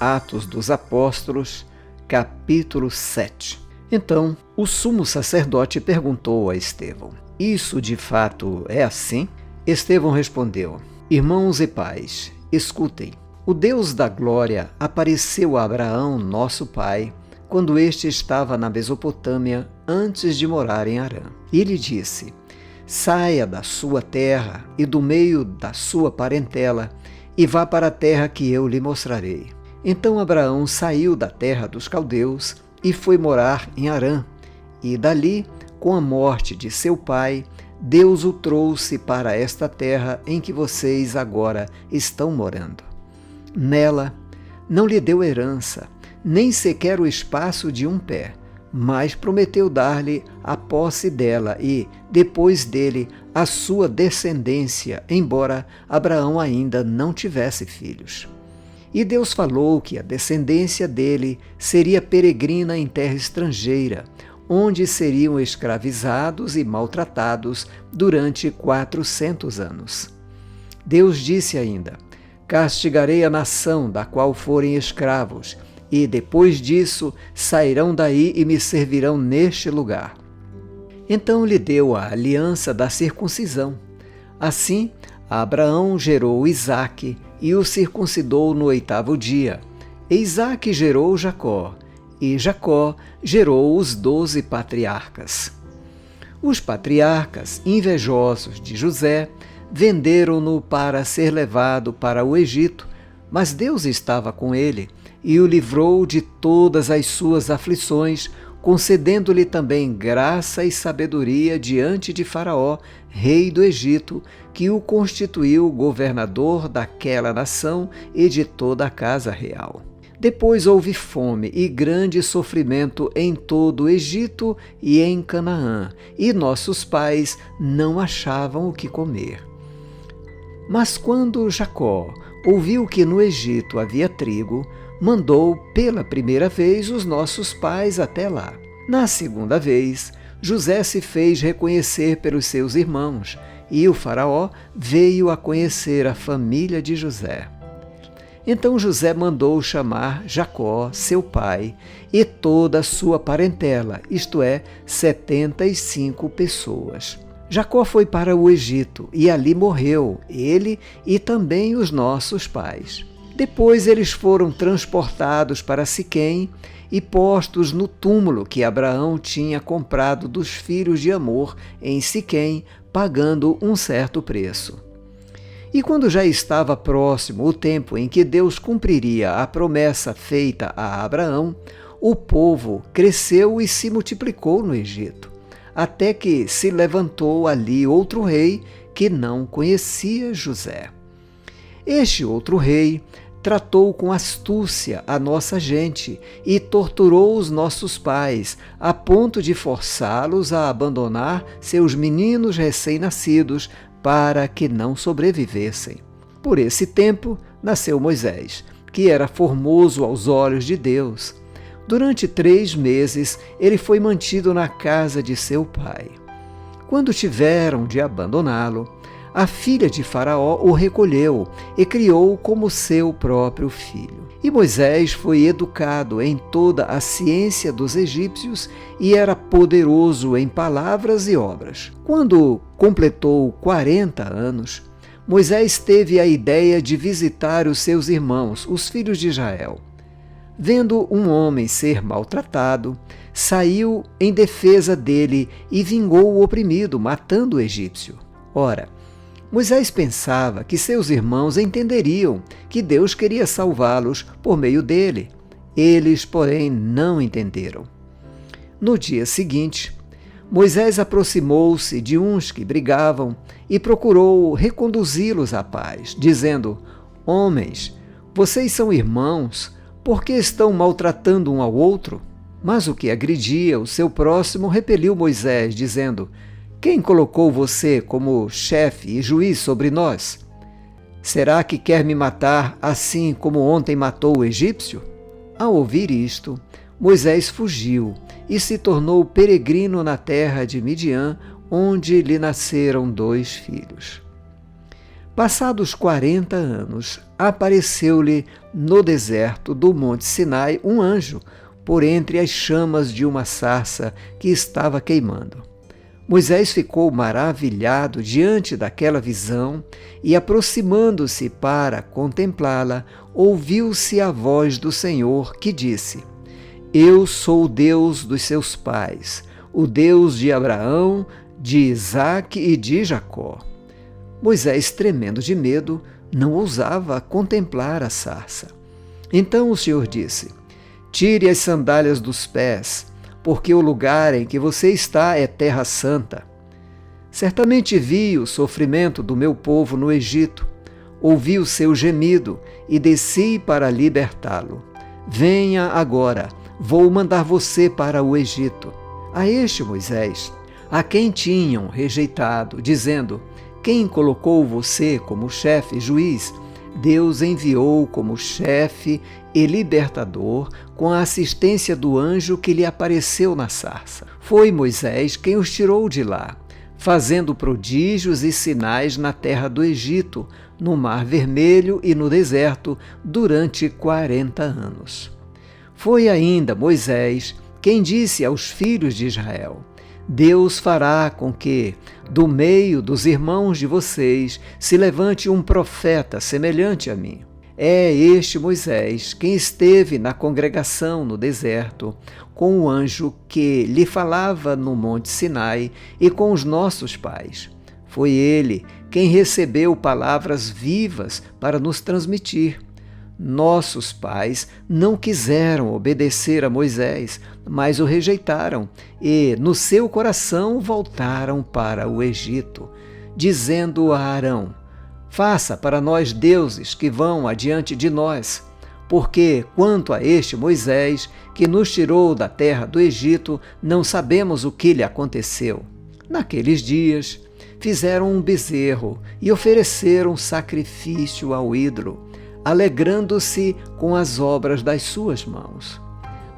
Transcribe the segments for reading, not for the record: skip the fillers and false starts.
Atos dos Apóstolos, capítulo 7. Então, o sumo sacerdote perguntou a Estevão: isso de fato é assim? Estevão respondeu: irmãos e pais, escutem. O Deus da glória apareceu a Abraão, nosso pai, quando este estava na Mesopotâmia, antes de morar em Harã. E lhe disse: saia da sua terra e do meio da sua parentela, e vá para a terra que eu lhe mostrarei. Então Abraão saiu da terra dos caldeus e foi morar em Harã, e dali, com a morte de seu pai, Deus o trouxe para esta terra em que vocês agora estão morando. Nela, não lhe deu herança, nem sequer o espaço de um pé, mas prometeu dar-lhe a posse dela e, depois dele, a sua descendência, embora Abraão ainda não tivesse filhos. E Deus falou que a descendência dele seria peregrina em terra estrangeira, onde seriam escravizados e maltratados durante 400 anos. Deus disse ainda: castigarei a nação da qual forem escravos, e depois disso sairão daí e me servirão neste lugar. Então lhe deu a aliança da circuncisão. Assim, Abraão gerou Isaque e o circuncidou no 8º dia. E Isaque gerou Jacó, e Jacó gerou os 12 patriarcas. Os patriarcas, invejosos de José, venderam-no para ser levado para o Egito, mas Deus estava com ele e o livrou de todas as suas aflições, concedendo-lhe também graça e sabedoria diante de Faraó, rei do Egito, que o constituiu governador daquela nação e de toda a casa real. Depois houve fome e grande sofrimento em todo o Egito e em Canaã, e nossos pais não achavam o que comer. Mas quando Jacó ouviu que no Egito havia trigo, mandou pela primeira vez os nossos pais até lá. Na segunda vez, José se fez reconhecer pelos seus irmãos, e o faraó veio a conhecer a família de José. Então José mandou chamar Jacó, seu pai, e toda a sua parentela, isto é, 75 pessoas. Jacó foi para o Egito e ali morreu, ele e também os nossos pais. Depois eles foram transportados para Siquém e postos no túmulo que Abraão tinha comprado dos filhos de Amor em Siquém, pagando um certo preço. E quando já estava próximo o tempo em que Deus cumpriria a promessa feita a Abraão, o povo cresceu e se multiplicou no Egito, até que se levantou ali outro rei que não conhecia José. Este outro rei tratou com astúcia a nossa gente e torturou os nossos pais, a ponto de forçá-los a abandonar seus meninos recém-nascidos para que não sobrevivessem. Por esse tempo nasceu Moisés, que era formoso aos olhos de Deus. Durante 3 meses ele foi mantido na casa de seu pai. Quando tiveram de abandoná-lo, a filha de Faraó o recolheu e criou como seu próprio filho. E Moisés foi educado em toda a ciência dos egípcios e era poderoso em palavras e obras. Quando completou 40 anos, Moisés teve a ideia de visitar os seus irmãos, os filhos de Israel. Vendo um homem ser maltratado, saiu em defesa dele e vingou o oprimido, matando o egípcio. Ora, Moisés pensava que seus irmãos entenderiam que Deus queria salvá-los por meio dele. Eles, porém, não entenderam. No dia seguinte, Moisés aproximou-se de uns que brigavam e procurou reconduzi-los à paz, dizendo: homens, vocês são irmãos, por que estão maltratando um ao outro? Mas o que agredia o seu próximo repeliu Moisés, dizendo: quem colocou você como chefe e juiz sobre nós? Será que quer me matar assim como ontem matou o egípcio? Ao ouvir isto, Moisés fugiu e se tornou peregrino na terra de Midian, onde lhe nasceram 2 filhos. Passados 40 anos, apareceu-lhe no deserto do Monte Sinai um anjo, por entre as chamas de uma sarça que estava queimando. Moisés ficou maravilhado diante daquela visão e, aproximando-se para contemplá-la, ouviu-se a voz do Senhor que disse: Eu sou o Deus dos seus pais, o Deus de Abraão, de Isaque e de Jacó. Moisés, tremendo de medo, não ousava contemplar a sarça. Então o Senhor disse: Tire as sandálias dos pés, porque o lugar em que você está é terra santa. Certamente vi o sofrimento do meu povo no Egito, ouvi o seu gemido e desci para libertá-lo. Venha agora, vou mandar você para o Egito. A este Moisés, a quem tinham rejeitado, dizendo: Quem colocou você como chefe e juiz? Deus enviou como chefe e libertador com a assistência do anjo que lhe apareceu na sarça. Foi Moisés quem os tirou de lá, fazendo prodígios e sinais na terra do Egito, no Mar Vermelho e no deserto, durante 40 anos. Foi ainda Moisés quem disse aos filhos de Israel: Deus fará com que, do meio dos irmãos de vocês, se levante um profeta semelhante a mim. É este Moisés quem esteve na congregação no deserto, com o anjo que lhe falava no Monte Sinai e com os nossos pais. Foi ele quem recebeu palavras vivas para nos transmitir. Nossos pais não quiseram obedecer a Moisés, mas o rejeitaram e, no seu coração, voltaram para o Egito, dizendo a Arão: Faça para nós deuses que vão adiante de nós, porque, quanto a este Moisés, que nos tirou da terra do Egito, não sabemos o que lhe aconteceu. Naqueles dias, fizeram um bezerro e ofereceram sacrifício ao ídolo, alegrando-se com as obras das suas mãos.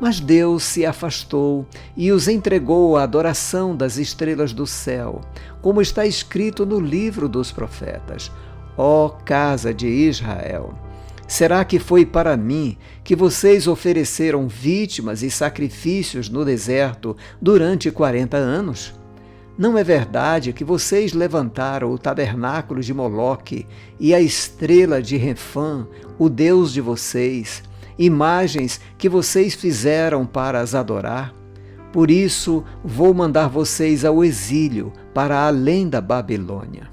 Mas Deus se afastou e os entregou à adoração das estrelas do céu, como está escrito no livro dos profetas: Ó casa de Israel, será que foi para mim que vocês ofereceram vítimas e sacrifícios no deserto durante 40 anos? Não é verdade que vocês levantaram o tabernáculo de Moloque e a estrela de Refã, o deus de vocês, imagens que vocês fizeram para as adorar? Por isso vou mandar vocês ao exílio, para além da Babilônia.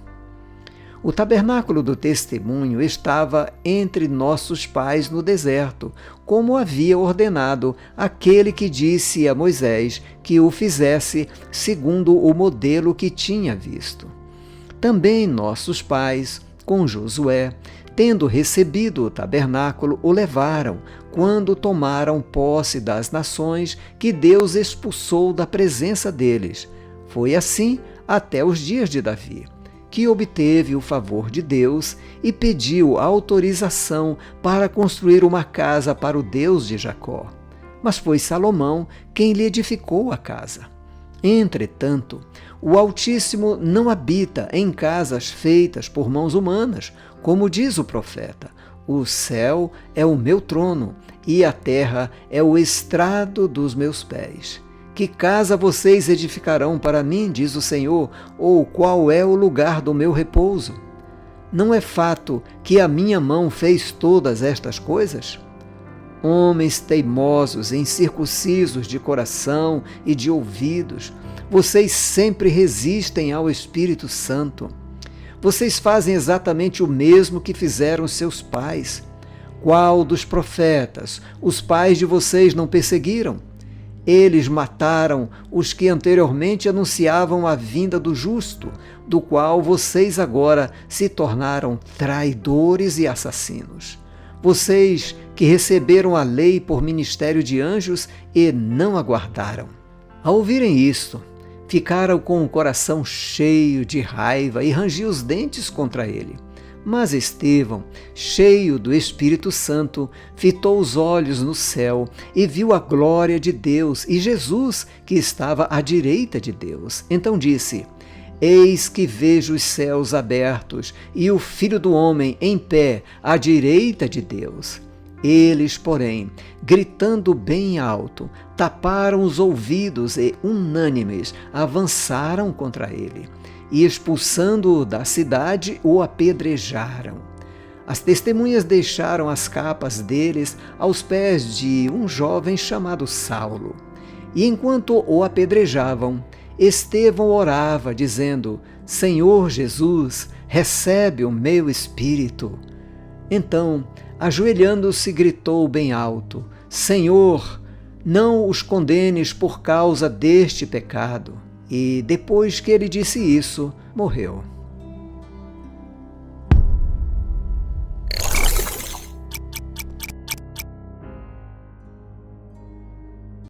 O tabernáculo do testemunho estava entre nossos pais no deserto, como havia ordenado aquele que disse a Moisés que o fizesse segundo o modelo que tinha visto. Também nossos pais, com Josué, tendo recebido o tabernáculo, o levaram, quando tomaram posse das nações que Deus expulsou da presença deles. Foi assim até os dias de Davi, que obteve o favor de Deus e pediu autorização para construir uma casa para o Deus de Jacó. Mas foi Salomão quem lhe edificou a casa. Entretanto, o Altíssimo não habita em casas feitas por mãos humanas, como diz o profeta: O céu é o meu trono e a terra é o estrado dos meus pés. Que casa vocês edificarão para mim, diz o Senhor, ou qual é o lugar do meu repouso? Não é fato que a minha mão fez todas estas coisas? Homens teimosos, incircuncisos de coração e de ouvidos, vocês sempre resistem ao Espírito Santo. Vocês fazem exatamente o mesmo que fizeram seus pais. Qual dos profetas os pais de vocês não perseguiram? Eles mataram os que anteriormente anunciavam a vinda do justo, do qual vocês agora se tornaram traidores e assassinos. Vocês que receberam a lei por ministério de anjos e não aguardaram. Ao ouvirem isto, ficaram com o coração cheio de raiva e rangiam os dentes contra ele. Mas Estevão, cheio do Espírito Santo, fitou os olhos no céu e viu a glória de Deus e Jesus, que estava à direita de Deus. Então disse: Eis que vejo os céus abertos e o Filho do Homem em pé à direita de Deus. Eles, porém, gritando bem alto, taparam os ouvidos e, unânimes, avançaram contra ele, e, expulsando-o da cidade, o apedrejaram. As testemunhas deixaram as capas deles aos pés de um jovem chamado Saulo. E enquanto o apedrejavam, Estevão orava, dizendo: Senhor Jesus, recebe o meu espírito. Então, ajoelhando-se, gritou bem alto: Senhor, não os condenes por causa deste pecado. E depois que ele disse isso, morreu.